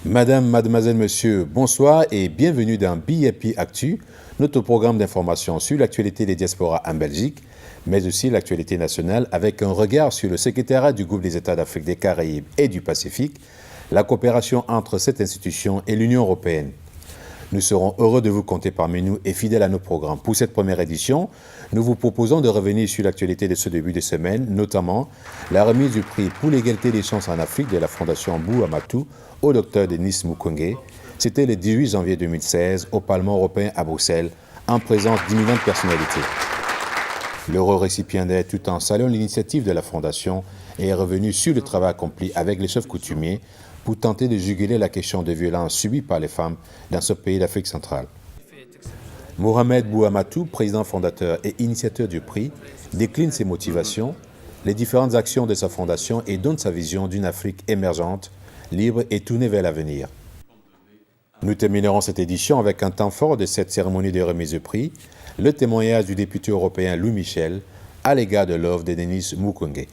Madame, mademoiselle, monsieur, bonsoir et bienvenue dans BIP Actu, notre programme d'information sur l'actualité des diasporas en Belgique, mais aussi l'actualité nationale avec un regard sur le secrétariat du groupe des États d'Afrique, des Caraïbes et du Pacifique, la coopération entre cette institution et l'Union européenne. Nous serons heureux de vous compter parmi nous et fidèles à nos programmes. Pour cette première édition, nous vous proposons de revenir sur l'actualité de ce début de semaine, notamment la remise du prix pour l'égalité des chances en Afrique de la Fondation Bou Amatou au Dr Denis Mukwege. C'était le 18 janvier 2016 au Parlement européen à Bruxelles, en présence d'imminentes personnalités. L'heureux récipiendaire, tout en saluant l'initiative de la Fondation, est revenu sur le travail accompli avec les chefs coutumiers pour tenter de juguler la question de violences subies par les femmes dans ce pays d'Afrique centrale. Mohamed Bou Amatou, président fondateur et initiateur du prix, décline ses motivations, les différentes actions de sa fondation et donne sa vision d'une Afrique émergente, libre et tournée vers l'avenir. Nous terminerons cette édition avec un temps fort de cette cérémonie de remise de prix, le témoignage du député européen Louis Michel à l'égard de l'œuvre de Denis Mukwege.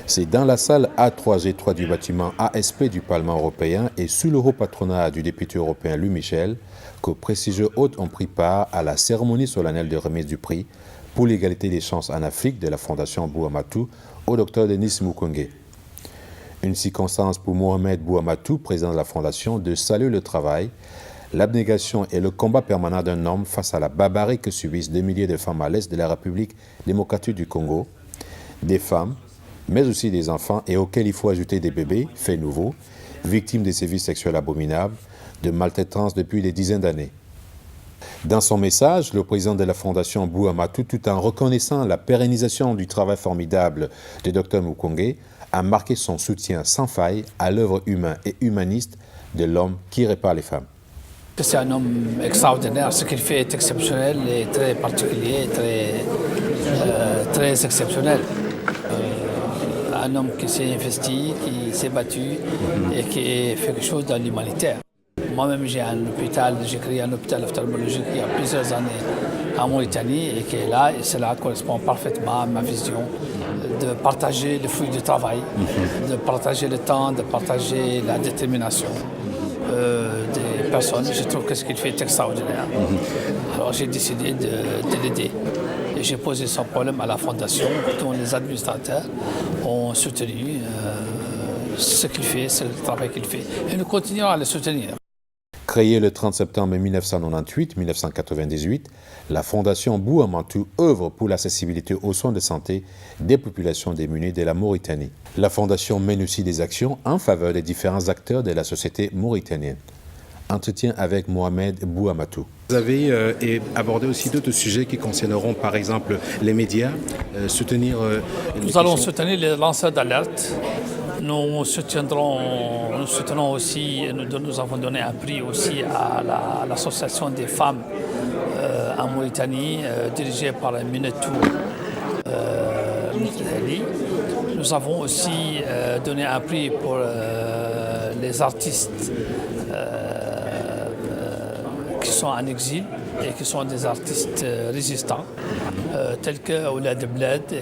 C'est dans la salle A3G3 du bâtiment ASP du Parlement européen et sous le haut patronat du député européen Louis Michel que prestigieux hôtes ont pris part à la cérémonie solennelle de remise du prix pour l'égalité des chances en Afrique de la Fondation Bou Amatou au Dr Denis Mukwege. Une circonstance pour Mohamed Bou Amatou, président de la Fondation, de saluer le travail, l'abnégation et le combat permanent d'un homme face à la barbarie que subissent des milliers de femmes à l'est de la République démocratique du Congo, des femmes, mais aussi des enfants et auxquels il faut ajouter des bébés, faits nouveaux, victimes de sévices sexuels abominables, de maltraitance depuis des dizaines d'années. Dans son message, le président de la Fondation Bou Amatou, tout en reconnaissant la pérennisation du travail formidable de Dr Mukwege, a marqué son soutien sans faille à l'œuvre humaine et humaniste de l'homme qui répare les femmes. C'est un homme extraordinaire, ce qu'il fait est exceptionnel et très particulier, très exceptionnel. Un homme qui s'est investi, qui s'est battu et qui fait quelque chose dans l'humanitaire. Moi-même, j'ai créé un hôpital ophtalmologique il y a plusieurs années en Mauritanie et qui est là, et cela correspond parfaitement à ma vision de partager le fruit du travail, de partager le temps, de partager la détermination des personnes. Je trouve que ce qu'il fait est extraordinaire. Alors j'ai décidé de l'aider. Et j'ai posé son problème à la Fondation, dont les administrateurs ont soutenu ce qu'il fait, ce travail qu'il fait. Et nous continuerons à le soutenir. Créée le 30 septembre 1998, la Fondation Bou Amatou œuvre pour l'accessibilité aux soins de santé des populations démunies de la Mauritanie. La Fondation mène aussi des actions en faveur des différents acteurs de la société mauritanienne. Entretien avec Mohamed Bou Amatou. Vous avez abordé aussi d'autres sujets qui concerneront par exemple les médias, soutenir... Nous allons soutenir les lanceurs d'alerte. Nous soutenons aussi, nous avons donné un prix aussi à l'association des femmes en Mauritanie, dirigée par Minetou Mikidali. Nous avons aussi donné un prix pour les artistes qui sont en exil et qui sont des artistes résistants, tels que Oulad Bled et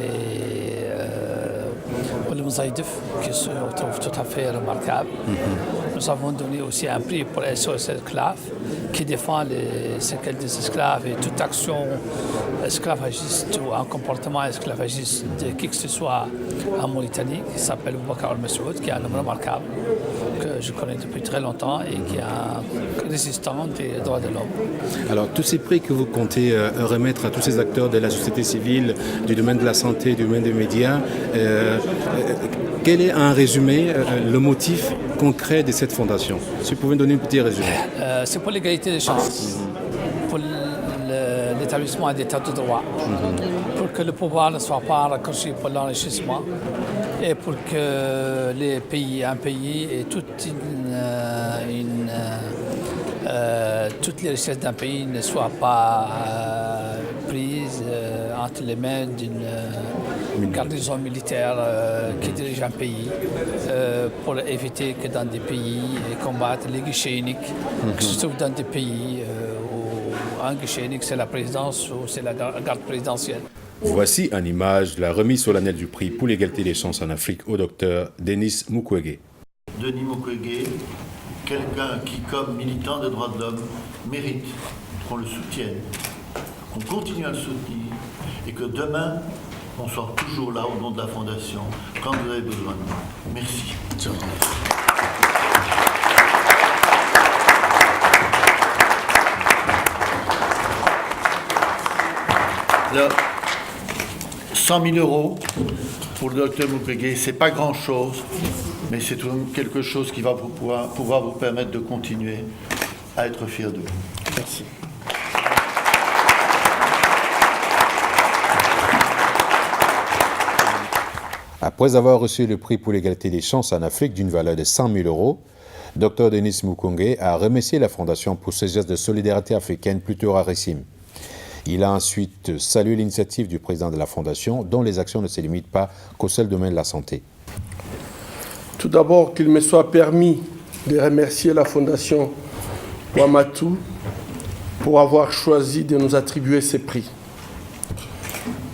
le Mozaïdef, qui se trouve tout à fait remarquable. Nous avons donné aussi un prix pour SOS Esclaves, qui défend les séquelles des esclaves et toute action esclavagiste ou un comportement esclavagiste de qui que ce soit en Mauritanie, qui s'appelle Boubacar Al-Messoud, qui est un homme remarquable, que je connais depuis très longtemps et qui est un résistant des droits de l'homme. Alors, tous ces prix que vous comptez remettre à tous ces acteurs de la société civile, du domaine de la santé, du domaine des médias, quel est en résumé le motif concret de cette fondation? Si vous pouvez donner un petit résumé. C'est pour l'égalité des chances, pour l'établissement d'état de droit, pour que le pouvoir ne soit pas raccourci pour l'enrichissement et pour que un pays et toutes les richesses d'un pays ne soient pas prises entre les mains d'une garnison militaire qui dirige un pays pour éviter que dans des pays combattent les guichets uniques qui se trouvent dans des pays où eingeschädigt, c'est la présidence ou c'est la garde présidentielle. Voici en image la remise solennelle du prix pour l'égalité des chances en Afrique au docteur Denis Mukwege. Denis Mukwege, quelqu'un qui, comme militant des droits de l'homme, mérite qu'on le soutienne, qu'on continue à le soutenir et que demain, on soit toujours là au nom de la Fondation quand vous avez besoin de nous. Merci. Alors, 100 000 euros pour le docteur Mukwege, ce n'est pas grand-chose, mais c'est tout de même quelque chose qui va pouvoir vous permettre de continuer à être fiers de vous. Merci. Après avoir reçu le prix pour l'égalité des chances en Afrique d'une valeur de 100 000 euros, Dr Denis Mukwege a remercié la Fondation pour ce geste de solidarité africaine plutôt rarissime. Il a ensuite salué l'initiative du président de la Fondation, dont les actions ne se limitent pas qu'au seul domaine de la santé. Tout d'abord, qu'il me soit permis de remercier la Fondation Ouamatou pour avoir choisi de nous attribuer ces prix.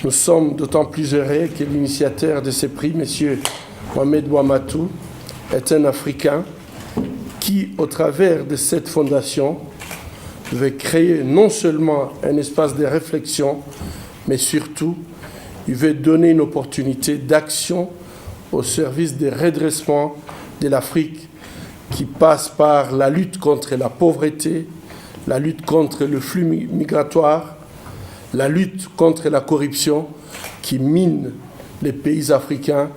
Nous sommes d'autant plus heureux que l'initiateur de ces prix, M. Mohamed Ouamatou, est un Africain qui, au travers de cette fondation, veut créer non seulement un espace de réflexion, mais surtout, il veut donner une opportunité d'action au service des redressements de l'Afrique qui passe par la lutte contre la pauvreté, la lutte contre le flux migratoire, la lutte contre la corruption qui mine les pays africains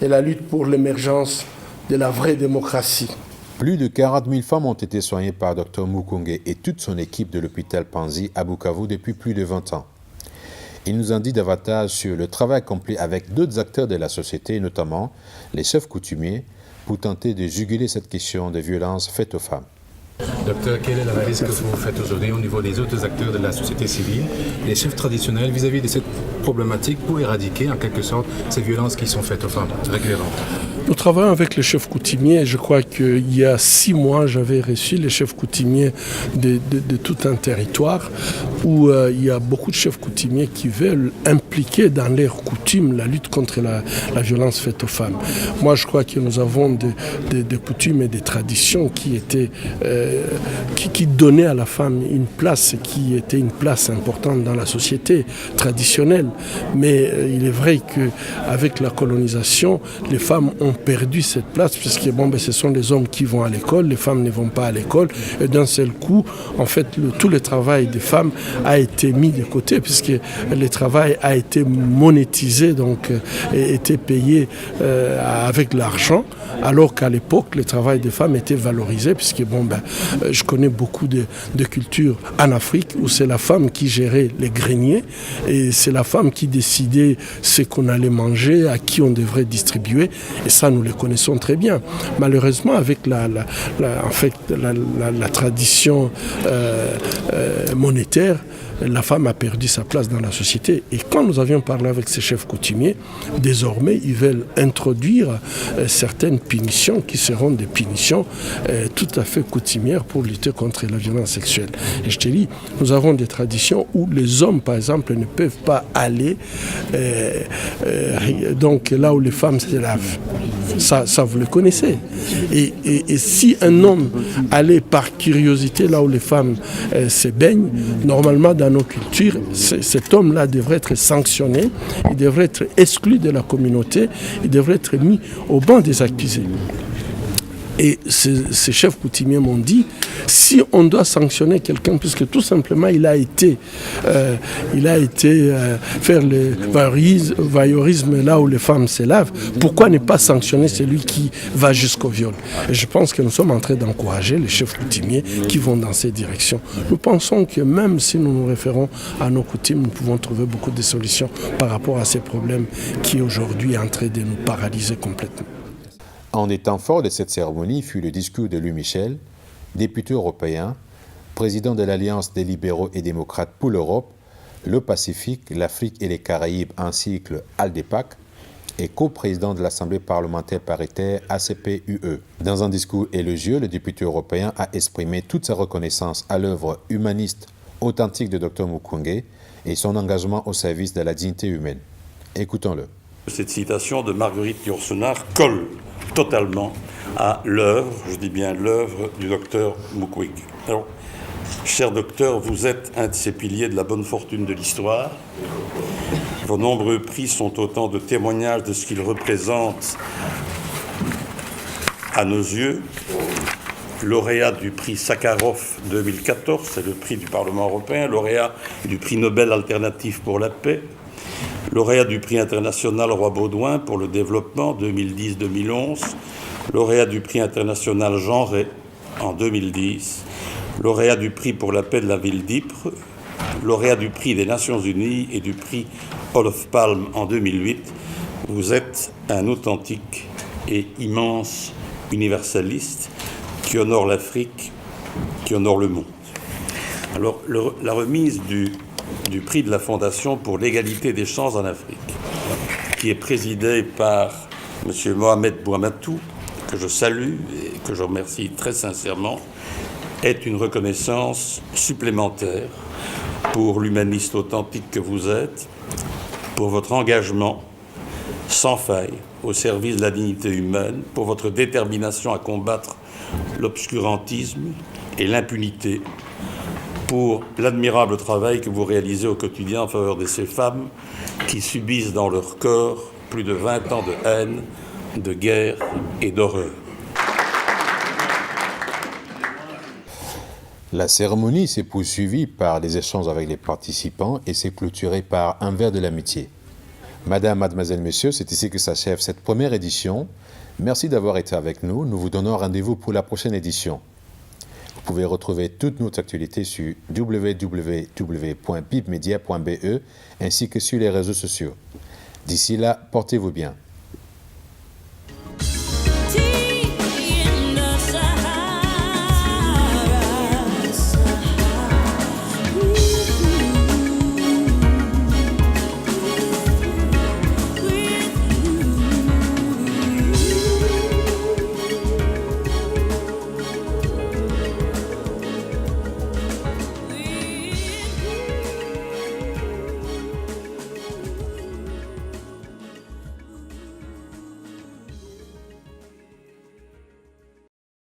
et la lutte pour l'émergence de la vraie démocratie. Plus de 40 000 femmes ont été soignées par Dr Mukwege et toute son équipe de l'hôpital Panzi à Bukavu depuis plus de 20 ans. Il nous en dit davantage sur le travail accompli avec d'autres acteurs de la société, notamment les chefs coutumiers, pour tenter de juguler cette question de violence faite aux femmes. Docteur, quelle est l'analyse que vous faites aujourd'hui au niveau des autres acteurs de la société civile, les chefs traditionnels vis-à-vis de cette problématique pour éradiquer en quelque sorte ces violences qui sont faites aux femmes régulièrement? Nous travaillons avec les chefs coutumiers. Je crois qu'il y a 6 mois, j'avais reçu les chefs coutumiers de tout un territoire où il y a beaucoup de chefs coutumiers qui veulent impliquer dans leurs coutumes la lutte contre la violence faite aux femmes. Moi, je crois que nous avons des coutumes et des traditions qui étaient qui donnaient à la femme une place qui était une place importante dans la société traditionnelle. Mais il est vrai qu'avec la colonisation, les femmes ont perdu cette place puisque ce sont les hommes qui vont à l'école, les femmes ne vont pas à l'école et d'un seul coup, en fait, tout le travail des femmes a été mis de côté puisque le travail a été monétisé, donc été payé avec l'argent, alors qu'à l'époque, le travail des femmes était valorisé puisque je connais beaucoup de cultures en Afrique où c'est la femme qui gérait les greniers et c'est la femme qui décidait ce qu'on allait manger, à qui on devrait distribuer et ça nous les connaissons très bien. Malheureusement avec la tradition monétaire, la femme a perdu sa place dans la société. Et quand nous avions parlé avec ces chefs coutumiers, désormais, ils veulent introduire certaines punitions qui seront des punitions tout à fait coutumières pour lutter contre la violence sexuelle. Et je te dis, nous avons des traditions où les hommes, par exemple, ne peuvent pas aller donc là où les femmes se lavent. Ça, vous le connaissez. Et si un homme allait par curiosité là où les femmes se baignent, normalement dans nos cultures, cet homme-là devrait être sanctionné, il devrait être exclu de la communauté, il devrait être mis au banc des accusés. Et ces chefs coutumiers m'ont dit, si on doit sanctionner quelqu'un, puisque tout simplement il a été faire le voyeurisme là où les femmes se lavent, pourquoi ne pas sanctionner celui qui va jusqu'au viol? Et je pense que nous sommes en train d'encourager les chefs coutumiers qui vont dans cette direction. Nous pensons que même si nous nous référons à nos coutumes, nous pouvons trouver beaucoup de solutions par rapport à ces problèmes qui aujourd'hui est en train de nous paralyser complètement. Un des temps forts de cette cérémonie fut le discours de Louis Michel, député européen, président de l'Alliance des libéraux et démocrates pour l'Europe, le Pacifique, l'Afrique et les Caraïbes ainsi que le ALDEPAC, et co-président de l'Assemblée parlementaire paritaire ACP-UE. Dans un discours élogieux, le député européen a exprimé toute sa reconnaissance à l'œuvre humaniste authentique de Dr Mukwege et son engagement au service de la dignité humaine. Écoutons-le. Cette citation de Marguerite Yourcenar colle totalement à l'œuvre, je dis bien l'œuvre du docteur Mukwege. Alors, cher docteur, vous êtes un de ces piliers de la bonne fortune de l'histoire. Vos nombreux prix sont autant de témoignages de ce qu'ils représentent à nos yeux. Lauréat du prix Sakharov 2014, c'est le prix du Parlement européen, lauréat du prix Nobel alternatif pour la paix, lauréat du prix international Roi Baudouin pour le développement 2010-2011, lauréat du prix international Jean Rey en 2010, lauréat du prix pour la paix de la ville d'Ypres, lauréat du prix des Nations Unies et du prix Olof Palme en 2008. Vous êtes un authentique et immense universaliste qui honore l'Afrique, qui honore le monde. Alors, la remise du prix de la Fondation pour l'égalité des chances en Afrique, qui est présidée par M. Mohamed Bouamatou, que je salue et que je remercie très sincèrement, est une reconnaissance supplémentaire pour l'humaniste authentique que vous êtes, pour votre engagement sans faille au service de la dignité humaine, pour votre détermination à combattre l'obscurantisme et l'impunité, pour l'admirable travail que vous réalisez au quotidien en faveur de ces femmes qui subissent dans leur corps plus de 20 ans de haine, de guerre et d'horreur. La cérémonie s'est poursuivie par des échanges avec les participants et s'est clôturée par un verre de l'amitié. Madame, mademoiselle, messieurs, c'est ici que s'achève cette première édition. Merci d'avoir été avec nous. Nous vous donnons rendez-vous pour la prochaine édition. Vous pouvez retrouver toutes nos actualités sur www.bibmedia.be ainsi que sur les réseaux sociaux. D'ici là, portez-vous bien.